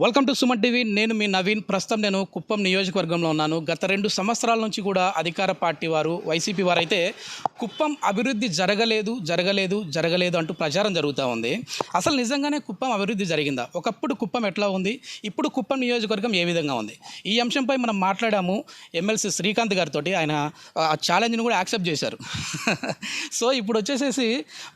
Welcome to Suman TV. నేను మీ నవీన్. ప్రస్తుతం నేను కుప్పం నియోజకవర్గంలో ఉన్నాను. గత 2 సంవత్సరాల నుంచి కూడా అధికార పార్టీ వారు, వైసీపీ వారు అయితే కుప్పం అభివృద్ధి జరగలేదు అంటూ ప్రచారం జరుగుతూ ఉంది. అసలు నిజంగానే కుప్పం అభివృద్ధి జరిగిందా? ఒకప్పుడు కుప్పం ఎట్లా ఉంది, ఇప్పుడు కుప్పం నియోజకవర్గం ఏ విధంగా ఉంది? ఈ అంశంపై మనం మాట్లాడాము ఎమ్మెల్సీ శ్రీకాంత్ గారితో. ఆయన ఆ ఛాలెంజ్ని కూడా యాక్సెప్ట్ చేశారు. సో ఇప్పుడు వచ్చేసేసి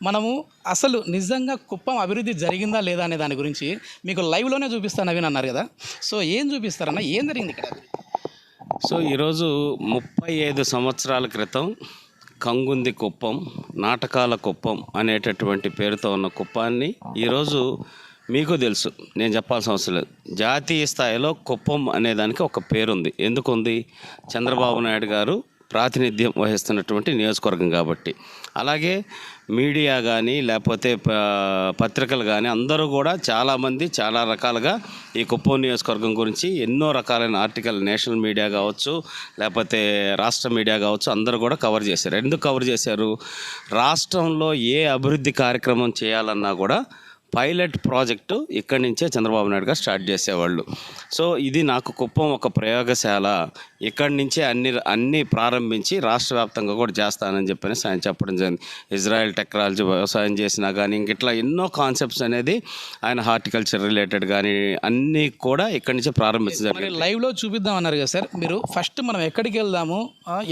మనము అసలు నిజంగా కుప్పం అభివృద్ధి జరిగిందా లేదా అనే దాని గురించి మీకు లైవ్లోనే చూపిస్తాను నవీన్ అన్నారు కదా. సో ఏం చూపిస్తారన్న, ఏం జరిగింది ఇక్కడ? సో ఈరోజు 35 సంవత్సరాల క్రితం కంగుంది కుప్పం, నాటకాల కుప్పం అనేటటువంటి పేరుతో ఉన్న కుప్పాన్ని ఈరోజు మీకు తెలుసు, నేను చెప్పాల్సిన అవసరం లేదు. జాతీయ స్థాయిలో కుప్పం అనేదానికి ఒక పేరుంది. ఎందుకుంది? చంద్రబాబు నాయుడు గారు ప్రాతినిధ్యం వహిస్తున్నటువంటి నియోజకవర్గం కాబట్టి. అలాగే మీడియా కానీ లేకపోతే పత్రికలు కానీ అందరూ కూడా చాలామంది చాలా రకాలుగా ఈ కుప్పం నియోజకవర్గం గురించి ఎన్నో రకాలైన ఆర్టికల్ నేషనల్ మీడియా కావచ్చు లేకపోతే రాష్ట్ర మీడియా కావచ్చు అందరూ కూడా కవర్ చేశారు. ఎందుకు కవర్ చేశారు? రాష్ట్రంలో ఏ అభివృద్ధి కార్యక్రమం చేయాలన్నా కూడా పైలట్ ప్రాజెక్టు ఇక్కడి నుంచే చంద్రబాబు నాయుడు గారు స్టార్ట్ చేసేవాళ్ళు. సో ఇది నాకు కుప్పం ఒక ప్రయోగశాల, ఇక్కడి నుంచే అన్నీ ప్రారంభించి రాష్ట్ర వ్యాప్తంగా కూడా చేస్తానని చెప్పని ఆయన చెప్పడం జరిగింది. ఇజ్రాయెల్ టెక్నాలజీ వ్యవసాయం చేసినా కానీ ఇట్లా ఎన్నో కాన్సెప్ట్స్ అనేది ఆయన హార్టికల్చర్ రిలేటెడ్ కానీ అన్నీ కూడా ఇక్కడి నుంచే ప్రారంభించారు. లైవ్లో చూపిద్దాం అన్నారు కదా సార్ మీరు. ఫస్ట్ మనం ఎక్కడికి వెళ్దాము,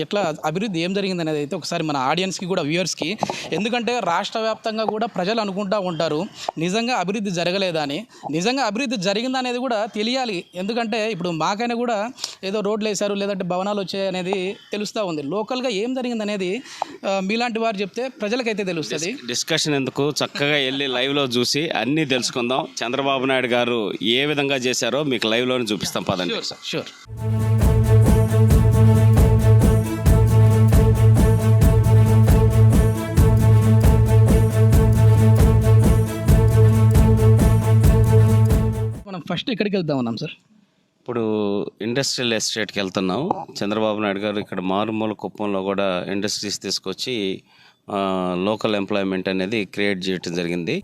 ఎట్లా అభివృద్ధి ఏం జరిగింది అనేది అయితే ఒకసారి మన ఆడియన్స్కి కూడా, వ్యూవర్స్కి, ఎందుకంటే రాష్ట్ర వ్యాప్తంగా కూడా ప్రజలు అనుకుంటూ ఉంటారు నిజంగా అభివృద్ధి జరగలేదా అని. నిజంగా అభివృద్ధి జరిగిందా అనేది కూడా తెలియాలి. ఎందుకంటే ఇప్పుడు మాకైనా కూడా ఏదో రోడ్లు వేశారు లేదంటే భవనాలు వచ్చాయి అనేది తెలుస్తూ ఉంది. లోకల్గా ఏం జరిగింది అనేది మీలాంటి వారు చెప్తే ప్రజలకైతే తెలుస్తుంది. డిస్కషన్ ఎందుకు, చక్కగా వెళ్ళి లైవ్లో చూసి అన్నీ తెలుసుకుందాం. చంద్రబాబు నాయుడు గారు ఏ విధంగా చేశారో మీకు లైవ్లోనే చూపిస్తాం. పదండి. షూర్. మనం ఫస్ట్ ఎక్కడికి వెళ్దాం ఉన్నాం సార్? ఇప్పుడు ఇండస్ట్రియల్ ఎస్టేట్కి వెళ్తున్నాం. చంద్రబాబు నాయుడు గారు ఇక్కడ మారుమూల కుప్పంలో కూడా ఇండస్ట్రీస్ తీసుకొచ్చి లోకల్ ఎంప్లాయ్మెంట్ అనేది క్రియేట్ చేయడం జరిగింది.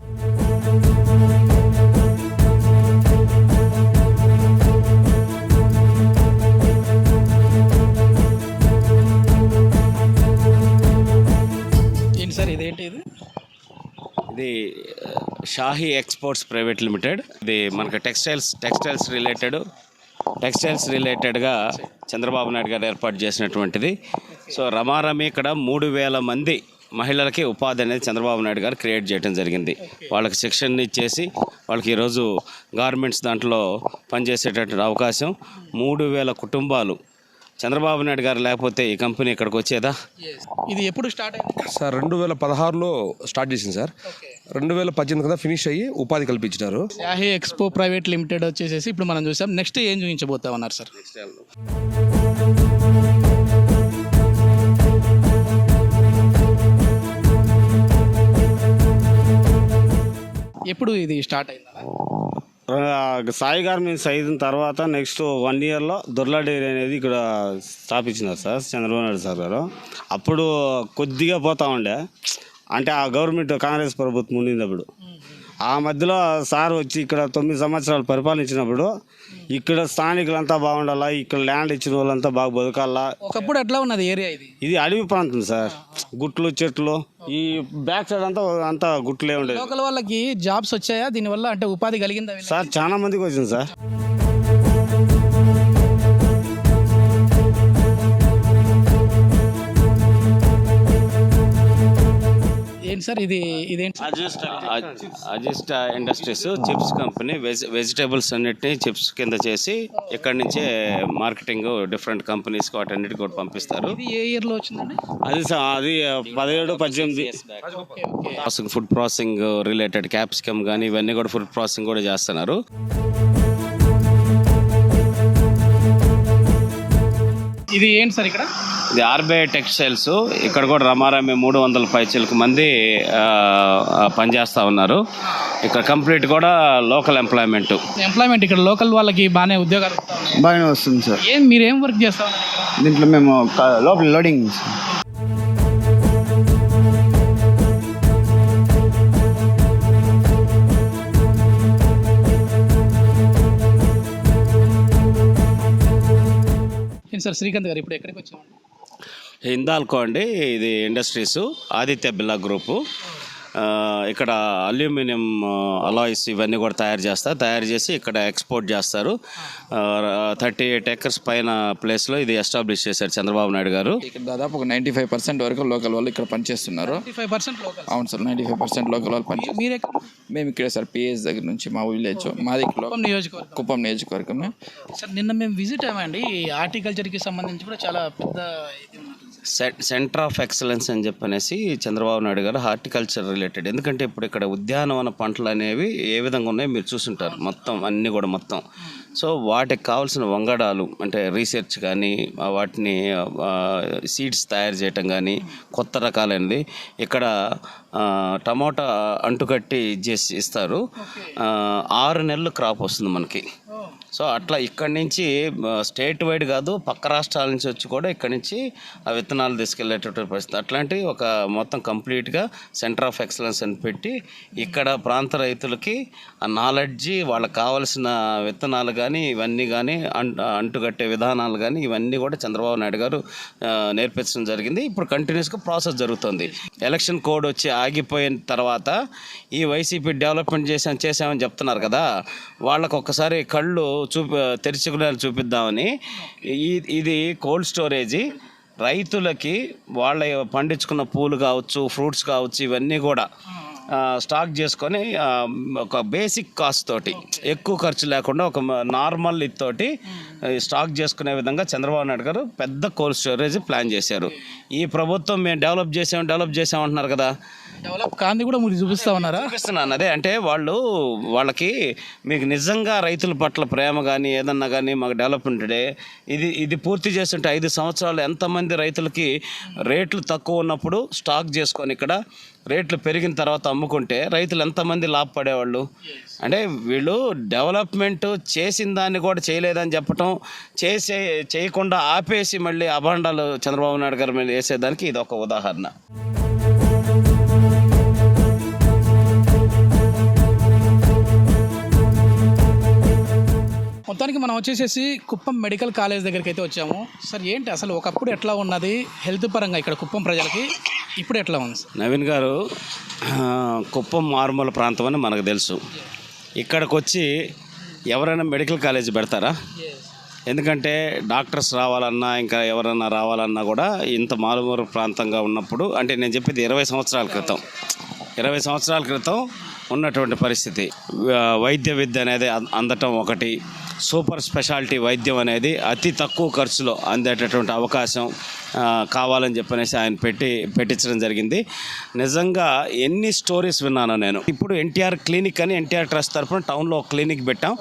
ఏంటి సార్ ఇదేంటి? ఇది షాహీ ఎక్స్పోర్ట్స్ ప్రైవేట్ లిమిటెడ్. ఇది మనకు టెక్స్టైల్స్ రిలేటెడ్గా చంద్రబాబు నాయుడు గారు ఏర్పాటు చేసినటువంటిది. సో రమారమి ఇక్కడ 3,000 మంది మహిళలకి ఉపాధి అనేది చంద్రబాబు నాయుడు గారు క్రియేట్ చేయడం జరిగింది. వాళ్ళకి శిక్షణ ఇచ్చేసి వాళ్ళకి ఈరోజు గార్మెంట్స్ దాంట్లో పనిచేసేటటువంటి అవకాశం. 3,000 కుటుంబాలు. చంద్రబాబు నాయుడు గారు లేకపోతే ఈ కంపెనీ ఇక్కడికి వచ్చేదా? ఇది ఎప్పుడు స్టార్ట్ అయింది సార్? 2016లో స్టార్ట్ చేసింది సార్. 2018 కదా ఫినిష్ అయ్యి ఉపాధి కల్పించినారు. షాహీ ఎక్స్పో ప్రైవేట్ లిమిటెడ్ వచ్చేసేసి ఇప్పుడు మనం చూసాం. నెక్స్ట్ ఏం చూపించబోతా ఉన్నారు సార్? ఎప్పుడు ఇది స్టార్ట్ అయిందా? సాయి గార్మెంట్స్ అయిన తర్వాత నెక్స్ట్ 1 ఇయర్లో దొర్లా డైరీ అనేది ఇక్కడ స్థాపించినారు సార్ చంద్రబాబు నాయుడు సార్ గారు. అప్పుడు కొద్దిగా పోతా ఉండే, అంటే ఆ గవర్నమెంట్ కాంగ్రెస్ ప్రభుత్వం ఉండినప్పుడు. ఆ మధ్యలో సార్ వచ్చి ఇక్కడ 9 సంవత్సరాలు పరిపాలించినప్పుడు ఇక్కడ స్థానికులంతా బాగుండాలా, ఇక్కడ ల్యాండ్ ఇచ్చిన వాళ్ళంతా బాగా బతకాలా. ఒకప్పుడు ఎట్లా ఉన్నది ఏరియా? ఇది అడవి ప్రాంతం సార్. గుట్లు, చెట్లు, ఈ బ్యాక్ సైడ్ అంతా గుట్లే ఉండేది. లోకల్ వాళ్ళకి జాబ్స్ వచ్చాయా దీనివల్ల? అంటే ఉపాధి కలిగిందా సార్? చాలా మందికి వచ్చింది సార్. ఏంటి సార్ ఇదేంటి? అజిస్ట్ ఇండస్ట్రీస్ చిప్స్ కంపెనీ. వెజిటేబుల్స్ అన్నిటిని చిప్స్ కింద చేసి ఇక్కడి నుంచే మార్కెటింగ్ డిఫరెంట్ కంపెనీస్కి వాటన్నిటికి కూడా పంపిస్తారు. ఇది ఏ ఇయర్లో వచ్చిందండి? అది 17-18 ఫుడ్ ప్రాసెసింగ్ రిలేటెడ్ క్యాప్సికమ్ కానీ ఇవన్నీ కూడా ఫుడ్ ప్రాసెసింగ్ కూడా చేస్తున్నారు. ఇది ఏంటి సార్ ఇక్కడ? ఇది ఆర్బీఐ టెక్స్టైల్స్. ఇక్కడ కూడా రమారమి 300 పైచలకు మంది పనిచేస్తూ ఉన్నారు. ఇక్కడ కంప్లీట్ కూడా లోకల్ ఎంప్లాయ్మెంట్ ఇక్కడ లోకల్ వాళ్ళకి బాగానే ఉద్యోగాలు బాగానే వస్తుంది సార్. మీరేం వర్క్ చేస్తా ఉన్నారు దీంట్లో? మేము లోపల లోడింగ్. సార్ శ్రీకాంత్ గారు ఇప్పుడు ఎక్కడికి వచ్చామండి? హిందాల్కో అండి, ఇది ఇండస్ట్రీస్ ఆదిత్య బిర్లా గ్రూపు. ఇక్కడ అల్యూమినియం అలాయ్స్ ఇవన్నీ కూడా తయారు చేసి ఇక్కడ ఎక్స్పోర్ట్ చేస్తారు. 38 acres పైన ప్లేస్లో ఇది ఎస్టాబ్లిష్ చేశారు చంద్రబాబు నాయుడు గారు. ఇక్కడ దాదాపు ఒక 95% వరకు లోకల్ వాళ్ళు ఇక్కడ పనిచేస్తున్నారు. 95% లోకల్. అవును సార్, 95% లోకల్ వాళ్ళు పనిచేస్తారు. మీరు ఎక్కడ? మేము ఇక్కడ సార్ పిఎస్ దగ్గర నుంచి మా విలేజ్ మాది కుప్పం నియోజకవర్గం. కుప్పం నియోజకవర్గమే. సార్ నిన్న మేము విజిట్ అయ్యామండి. హార్టికల్చర్కి సంబంధించి కూడా చాలా పెద్ద ఇది ఉన్నది. సెంటర్ ఆఫ్ ఎక్సలెన్స్ అని చెప్పనేసి చంద్రబాబు నాయుడు గారు హార్టికల్చర్ రిలేటెడ్. ఎందుకంటే ఇప్పుడు ఇక్కడ ఉద్యానవన పంటలు అనేవి ఏ విధంగా ఉన్నాయో మీరు చూసుంటారు, మొత్తం అన్నీ కూడా మొత్తం. సో వాటికి కావాల్సిన వంగడాలు అంటే రీసెర్చ్ కానీ వాటిని సీడ్స్ తయారు చేయటం కానీ కొత్త రకాలైనది ఇక్కడ టమోటా అంటుకట్టి చేసి ఇస్తారు. 6 నెలలు క్రాప్ వస్తుంది మనకి. సో అట్లా ఇక్కడి నుంచి స్టేట్ వైడ్ కాదు, పక్క రాష్ట్రాల నుంచి వచ్చి కూడా ఇక్కడి నుంచి ఆ విత్తనాలు తీసుకెళ్లేటటువంటి పరిస్థితి. అట్లాంటి ఒక మొత్తం కంప్లీట్గా సెంటర్ ఆఫ్ ఎక్సలెన్స్ అని పెట్టి ఇక్కడ ప్రాంత రైతులకి ఆ నాలెడ్జి, వాళ్ళకి కావాల్సిన విత్తనాలు కానీ ఇవన్నీ కానీ అంటుకట్టే విధానాలు కానీ ఇవన్నీ కూడా చంద్రబాబు నాయుడు గారు నేర్పించడం జరిగింది. ఇప్పుడు కంటిన్యూస్గా ప్రాసెస్ జరుగుతుంది. ఎలక్షన్ కోడ్ వచ్చి ఆగిపోయిన తర్వాత ఈ వైసీపీ డెవలప్మెంట్ చేసామని చెప్తున్నారు కదా, వాళ్ళకు ఒక్కసారి కళ్ళు తెరుచుకునే చూపిద్దామని ఇది కోల్డ్ స్టోరేజీ రైతులకి వాళ్ళ పండించుకున్న పూలు కావచ్చు, ఫ్రూట్స్ కావచ్చు, ఇవన్నీ కూడా స్టాక్ చేసుకొని ఒక బేసిక్ కాస్ట్ తోటి ఎక్కువ ఖర్చు లేకుండా ఒక నార్మల్ తోటి స్టాక్ చేసుకునే విధంగా చంద్రబాబు నాయుడు గారు పెద్ద కోల్డ్ స్టోరేజ్ ప్లాన్ చేశారు. ఈ ప్రభుత్వం మేము డెవలప్ చేసామంటున్నారు కదా, డెవలప్ కాంది కూడా మీరు చూపిస్తా ఉన్నారా? చూపిస్తున్నాను. అదే అంటే వాళ్ళకి మీకు నిజంగా రైతుల పట్ల ప్రేమ కానీ ఏదన్నా కానీ మాకు డెవలప్మెంట్ ఇది పూర్తి చేస్తుంటే 5 సంవత్సరాలు ఎంతమంది రైతులకి రేట్లు తక్కువ ఉన్నప్పుడు స్టాక్ చేసుకొని ఇక్కడ రేట్లు పెరిగిన తర్వాత అమ్ముకుంటే రైతులు ఎంతమంది లాభపడేవాళ్ళు. అంటే వీళ్ళు డెవలప్మెంట్ చేసిన దాన్ని కూడా చేయలేదని చెప్పటం, చేయకుండా ఆపేసి మళ్ళీ అభాండాలు చంద్రబాబు నాయుడు గారి మీద వేసేదానికి ఇది ఒక ఉదాహరణ. మొత్తానికి మనం వచ్చేసేసి కుప్పం మెడికల్ కాలేజ్ దగ్గరికి అయితే వచ్చాము. సార్ ఏంటి అసలు ఒకప్పుడు ఎట్లా ఉన్నది హెల్త్ పరంగా ఇక్కడ కుప్పం ప్రజలకి, ఇప్పుడు ఎట్లా ఉంది? నవీన్ గారు, కుప్పం మారుమూల ప్రాంతం అని మనకు తెలుసు. ఇక్కడికి వచ్చి ఎవరైనా మెడికల్ కాలేజ్ పెడతారా? ఎందుకంటే డాక్టర్స్ రావాలన్నా ఇంకా ఎవరన్నా రావాలన్నా కూడా ఇంత మారుమూల ప్రాంతంగా ఉన్నప్పుడు, అంటే నేను చెప్పేది 20 సంవత్సరాల క్రితం ఉన్నటువంటి పరిస్థితి. వైద్య విద్య అనేది అందటం ఒకటి, సూపర్ స్పెషాలిటీ వైద్యం అనేది అతి తక్కువ ఖర్చులో అందేటటువంటి అవకాశం కావాలని చెప్పనేసి ఆయన పెట్టించడం జరిగింది. నిజంగా ఎన్ని స్టోరీస్ విన్నాను నేను. ఇప్పుడు ఎన్టీఆర్ క్లినిక్ అని ఎన్టీఆర్ ట్రస్ట్ తరఫున టౌన్లో ఒక క్లినిక్ పెట్టాం.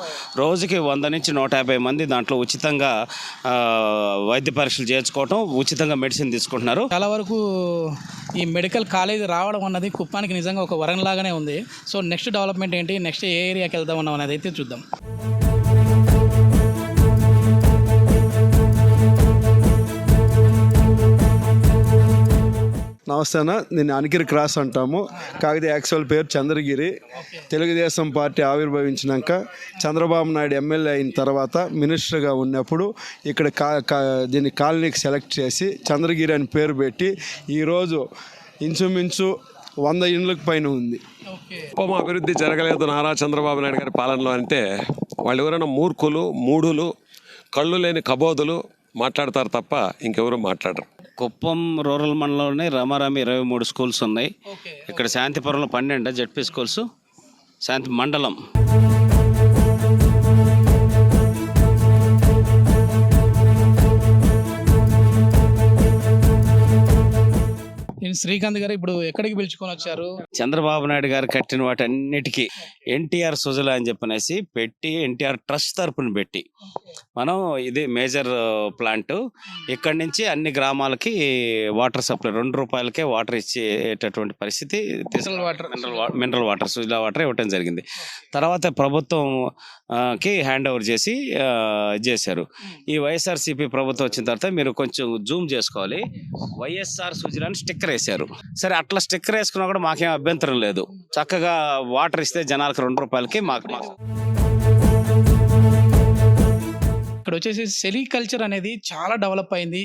రోజుకి 100 నుంచి 150 మంది దాంట్లో ఉచితంగా వైద్య పరీక్షలు చేయించుకోవటం, ఉచితంగా మెడిసిన్ తీసుకుంటున్నారు. చాలా వరకు ఈ మెడికల్ కాలేజ్ రావడం అన్నది కుప్పానికి నిజంగా ఒక వరం లాగానే ఉంది. సో నెక్స్ట్ డెవలప్మెంట్ ఏంటి, నెక్స్ట్ ఏ ఏరియాకి వెళ్దాం అన్నాం అనేది అయితే చూద్దాం. నమస్తే అన్న, నేను అనిగిరి క్రాస్ అంటాము. కాకపోతే యాక్చువల్ పేరు చంద్రగిరి. తెలుగుదేశం పార్టీ ఆవిర్భవించినాక చంద్రబాబు నాయుడు ఎమ్మెల్యే అయిన తర్వాత మినిస్టర్గా ఉన్నప్పుడు ఇక్కడ దీన్ని కాలనీకి సెలెక్ట్ చేసి చంద్రగిరి అని పేరు పెట్టి ఈరోజు ఇంచుమించు 100 ఇండ్లకు పైన ఉంది. కుప్పం అభివృద్ధి జరగలేదు నారా చంద్రబాబు నాయుడు గారి పాలనలో అంటే వాళ్ళు ఎవరైనా మూర్ఖులు, మూఢులు, కళ్ళు లేని కబోదులు మాట్లాడతారు తప్ప ఇంకెవరు మాట్లాడరు. కుప్పం రూరల్ మండలంలోనే రమారామి 23 స్కూల్స్ ఉన్నాయి. ఇక్కడ శాంతిపురంలో 12 జడ్పీ స్కూల్స్, శాంతి మండలం. నేను శ్రీకాంత్ గారు ఇప్పుడు ఎక్కడికి పిలుచుకొని వచ్చారు? చంద్రబాబు నాయుడు గారు కట్టిన వాటి అన్నిటికీ ఎన్టీఆర్ సుజల అని చెప్పనేసి పెట్టి, ఎన్టీఆర్ ట్రస్ట్ తరపున పెట్టి మనం ఇది మేజర్ ప్లాంట్. ఇక్కడి నుంచి అన్ని గ్రామాలకి వాటర్ సప్లై 2 రూపాయలకే వాటర్ ఇచ్చేటటువంటి పరిస్థితి, మినరల్ వాటర్, సుజలా వాటర్ ఇవ్వటం జరిగింది. తర్వాత ప్రభుత్వం కి హ్యాండ్ ఓవర్ చేశారు. ఈ వైఎస్ఆర్సీపీ ప్రభుత్వం వచ్చిన తర్వాత మీరు కొంచెం జూమ్ చేసుకోవాలి, వైఎస్ఆర్ సుజలా అని స్టిక్కర్ వేశారు. సరే, అట్లా స్టిక్కర్ వేసుకున్నా కూడా మాకేం అభ్యంతరం లేదు. చక్కగా వాటర్ ఇస్తే జనాలకు 2 రూపాయలకి మాకు ఇక్కడ వచ్చేసి సెరికల్చర్ అనేది చాలా డెవలప్ అయింది.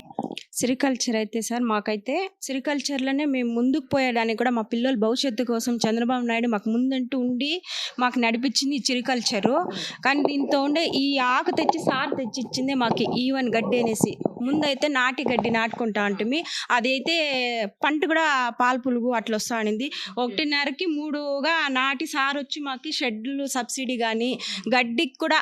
సిరికల్చర్ అయితే సార్ మాకైతే సిరికల్చర్లోనే మేము ముందుకు పోయేదానికి కూడా మా పిల్లల భవిష్యత్తు కోసం చంద్రబాబు నాయుడు మాకు ముందంటూ ఉండి మాకు నడిపించింది ఈ సిరికల్చరు. కానీ దీంతో ఉండే ఈ ఆకు తెచ్చి సార్ తెచ్చి ఇచ్చిందే మాకు ఈవెన్ గడ్డి అనేసి. ముందైతే నాటి గడ్డి నాటుకుంటా ఉంటుంది, అదైతే పంట కూడా పాలు పులుగు అట్లా వస్తూ ఉండింది. 1.5కి 3గా నాటి సార్ వచ్చి మాకు షెడ్లు సబ్సిడీ కానీ గడ్డికి కూడా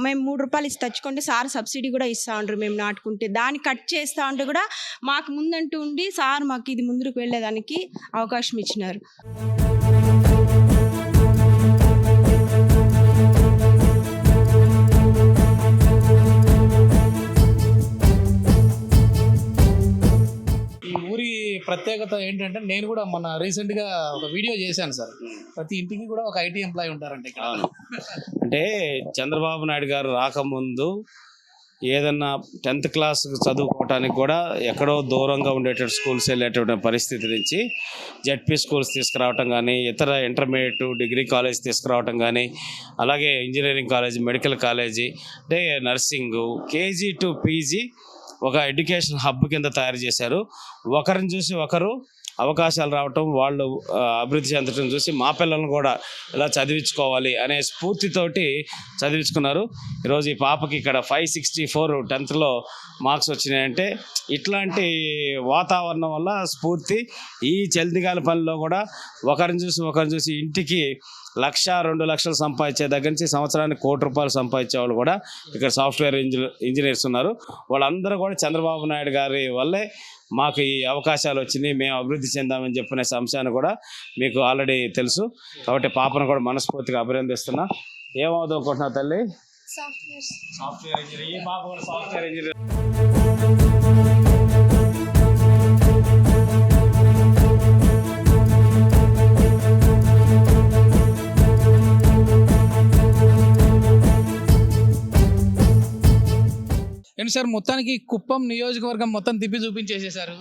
మేము 3 రూపాయలు ఇచ్చి తెచ్చుకుంటే సార్ సబ్సిడీ కూడా ఇస్తూ ఉంటారు మేము నాటుకుంటే. దాన్ని కట్ చేస్తూ ఉంటే కూడా మాకు ముందంటూ ఉండి సార్ మాకు ఇది ముందుకు వెళ్ళేదానికి అవకాశం ఇచ్చినారు. ఈ ఊరి ప్రత్యేకత ఏంటంటే నేను కూడా మొన్న రీసెంట్గా ఒక వీడియో చేశాను సార్. ప్రతి ఇంటికి కూడా ఒక ఐటీ ఎంప్లాయీ ఉంటారంటే ఇక్కడ. అంటే చంద్రబాబు నాయుడు గారు రాకముందు ఏదన్నా 10th క్లాస్ చదువుకోవటానికి కూడా ఎక్కడో దూరంగా ఉండేటటువంటి స్కూల్స్ వెళ్ళేటువంటి పరిస్థితి నుంచి జెడ్పీ స్కూల్స్ తీసుకురావటం కానీ, ఇతర ఇంటర్మీడియట్ డిగ్రీ కాలేజ్ తీసుకురావటం కానీ, అలాగే ఇంజనీరింగ్ కాలేజ్, మెడికల్ కాలేజీ, అంటే నర్సింగు, కేజీ టు పీజీ ఒక ఎడ్యుకేషన్ హబ్ కింద తయారు చేశారు. ఒకరిని చూసి ఒకరు అవకాశాలు రావటం, వాళ్ళు అభివృద్ధి చెందటం చూసి మా పిల్లలను కూడా ఇలా చదివించుకోవాలి అనే స్ఫూర్తితోటి చదివించుకున్నారు. ఈరోజు ఈ పాపకి ఇక్కడ 564 10thలో మార్క్స్ వచ్చినాయంటే ఇట్లాంటి వాతావరణం వల్ల స్ఫూర్తి. ఈ చల్దిగాలి పనిలో కూడా ఒకరిని చూసి ఇంటికి 1,00,000 2,00,000 సంపాదించే దగ్గర నుంచి సంవత్సరానికి 1 కోటి రూపాయలు సంపాదించే వాళ్ళు కూడా ఇక్కడ సాఫ్ట్వేర్ ఇంజనీర్స్ ఉన్నారు. వాళ్ళందరూ కూడా చంద్రబాబు నాయుడు గారి వల్లే మాకు ఈ అవకాశాలు వచ్చినాయి, మేము అభివృద్ధి చెందామని చెప్పిన అంశాన్ని కూడా మీకు ఆల్రెడీ తెలుసు. కాబట్టి పాపను కూడా మనస్ఫూర్తిగా అభినందిస్తున్నా. ఏమవుతుంది అనుకుంటున్నావు తల్లి? Software engineer. ఈ పాప కూడా సాఫ్ట్వేర్ ఇంజనీర్. ఏంటి సార్, మొత్తానికి కుప్పం నియోజకవర్గం మొత్తం తిప్పి చూపించేసేసారు.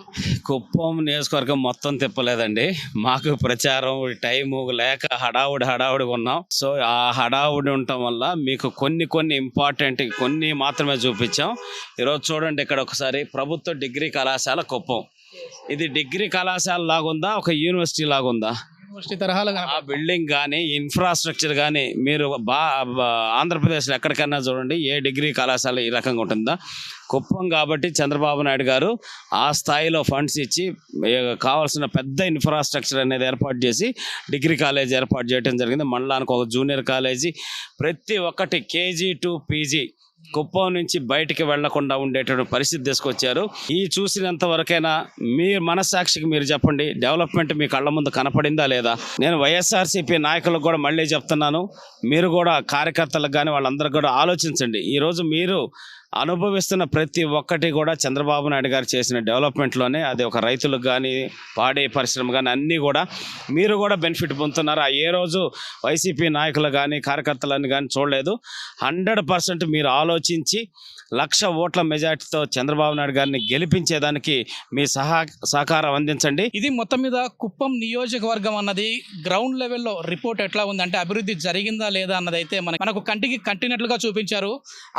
కుప్పం నియోజకవర్గం మొత్తం తిప్పలేదండి. మాకు ప్రచారం టైము లేక హడావుడి ఉన్నాం. సో ఆ హడావుడి ఉండటం వల్ల మీకు కొన్ని ఇంపార్టెంట్ కొన్ని మాత్రమే చూపించాం. ఈరోజు చూడండి, ఇక్కడ ఒకసారి ప్రభుత్వ డిగ్రీ కళాశాల కుప్పం. ఇది డిగ్రీ కళాశాల లాగుందా, ఒక యూనివర్సిటీ లాగుందా? యూనివర్సిటీ తరహాలో ఆ బిల్డింగ్ కానీ ఇన్ఫ్రాస్ట్రక్చర్ కానీ మీరు ఆంధ్రప్రదేశ్లో ఎక్కడికైనా చూడండి, ఏ డిగ్రీ కళాశాల ఈ రకంగా ఉంటుందా? కుప్పం కాబట్టి చంద్రబాబు నాయుడు గారు ఆ స్థాయిలో ఫండ్స్ ఇచ్చి కావాల్సిన పెద్ద ఇన్ఫ్రాస్ట్రక్చర్ అనేది ఏర్పాటు చేసి డిగ్రీ కాలేజ్ ఏర్పాటు చేయడం జరిగింది. మండలానికి ఒక జూనియర్ కాలేజీ, ప్రతి ఒక్కటి కేజీ టు పీజీ కుప్పం నుంచి బయటికి వెళ్లకుండా ఉండేటువంటి పరిస్థితి తీసుకొచ్చారు. ఈ చూసినంత వరకైనా మీ మనస్సాక్షికి మీరు చెప్పండి, డెవలప్మెంట్ మీ కళ్ళ ముందు కనపడిందా లేదా? నేను వైఎస్ఆర్సీపీ నాయకులకు కూడా మళ్ళీ చెప్తున్నాను, మీరు కూడా కార్యకర్తలకు కానీ వాళ్ళందరూ కూడా ఆలోచించండి. ఈరోజు మీరు అనుభవిస్తున్న ప్రతి ఒక్కటి కూడా చంద్రబాబు నాయుడు గారు చేసిన డెవలప్మెంట్లోనే. అది ఒక రైతులకు కానీ పాడి పరిశ్రమ కానీ అన్నీ కూడా మీరు కూడా బెనిఫిట్ పొందుతున్నారు. ఏ రోజు వైసీపీ నాయకులు కానీ కార్యకర్తలను కానీ చూడలేదు. 100% మీరు ఆలోచించి 1,00,000 ఓట్ల మెజార్టీతో చంద్రబాబు నాయుడు గారిని గెలిపించేదానికి మీ సహకారం అందించండి. ఇది మొత్తం మీద కుప్పం నియోజకవర్గం అన్నది గ్రౌండ్ లెవెల్లో రిపోర్ట్ ఎట్లా ఉందంటే అభివృద్ధి జరిగిందా లేదా అన్నది అయితే మనకు కంటికి కట్టినట్లుగా చూపించారు.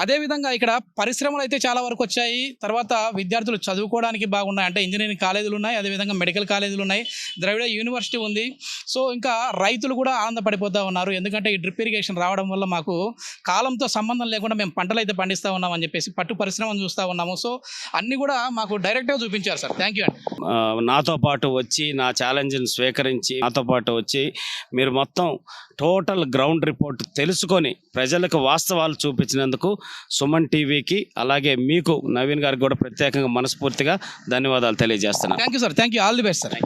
అదేవిధంగా ఇక్కడ పరిశ్రమలు అయితే చాలా వరకు వచ్చాయి. తర్వాత విద్యార్థులు చదువుకోవడానికి బాగున్నాయి, అంటే ఇంజనీరింగ్ కాలేజీలు ఉన్నాయి, అదేవిధంగా మెడికల్ కాలేజీలు ఉన్నాయి, ద్రవిడ యూనివర్సిటీ ఉంది. సో ఇంకా రైతులు కూడా ఆనందపడిపోతూ ఉన్నారు. ఎందుకంటే ఈ డ్రిప్ ఇరిగేషన్ రావడం వల్ల మాకు కాలంతో సంబంధం లేకుండా మేము పంటలు అయితే పండిస్తూ ఉన్నామని చెప్పేసి పట్టు పరిశ్రమను చూస్తూ ఉన్నాము. సో అన్నీ కూడా మాకు డైరెక్ట్గా చూపించారు సార్. థ్యాంక్ యూ అండి. నాతో పాటు వచ్చి నా ఛాలెంజ్ని స్వీకరించి నాతో పాటు వచ్చి మీరు మొత్తం టోటల్ గ్రౌండ్ రిపోర్ట్ తెలుసుకొని ప్రజలకు వాస్తవాలు చూపించినందుకు సుమన్ టీవీకి అలాగే మీకు నవీన్ గారికి కూడా ప్రత్యేకంగా మనస్ఫూర్తిగా ధన్యవాదాలు తెలియజేస్తున్నాను. Thank you sir. Thank you. All the best sir.